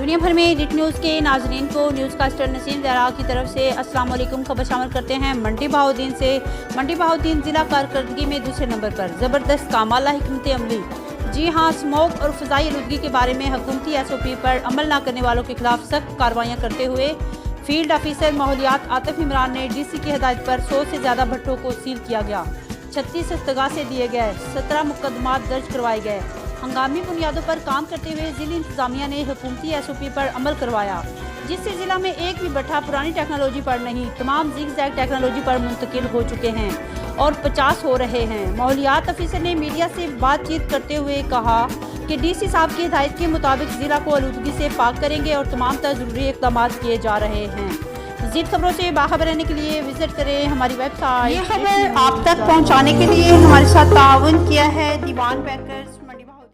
دنیا بھر میں ایڈٹ نیوز کے ناظرین کو نیوز کاسٹر نسیم زہرا کی طرف سے السلام علیکم. خبر شامل کرتے ہیں منڈی بہاؤدین سے. منڈی بہاؤدین ضلع کارکردگی میں دوسرے نمبر پر. زبردست کام اعلیٰ حکمت عملی. جی ہاں، اسموک اور فضائی آلودگی کے بارے میں حکومتی ایس او پی پر عمل نہ کرنے والوں کے خلاف سخت کارروائیاں کرتے ہوئے فیلڈ آفیسر ماحولیات عاطف عمران نے ڈی سی کی ہدایت پر 100 سے زیادہ بھٹوں کو سیل کیا گیا. 36 استغاثے دیے گئے. 17 مقدمات درج کروائے گئے. ہنگامی بنیادوں پر کام کرتے ہوئے ضلع انتظامیہ نے حکومتی ایس او پی پر عمل کروایا، جس سے ضلع میں ایک بھی بٹھا پرانی ٹیکنالوجی پر نہیں، تمام زگ زیگ ٹیکنالوجی پر منتقل ہو چکے ہیں اور 50 ہو رہے ہیں. ماحولیات افیسر نے میڈیا سے بات چیت کرتے ہوئے کہا کہ ڈی سی صاحب کی ہدایت کے مطابق ضلع کو آلودگی سے پاک کریں گے اور تمام تر ضروری اقدامات کیے جا رہے ہیں. مزید خبروں سے باخبر رہنے کے لیے وزٹ کریں ہماری ویب سائٹ. یہ خبر آپ تک پہنچانے کے لیے ہمارے ساتھ تعاون کیا ہے دیوان پیکرز منڈی بہاؤدین.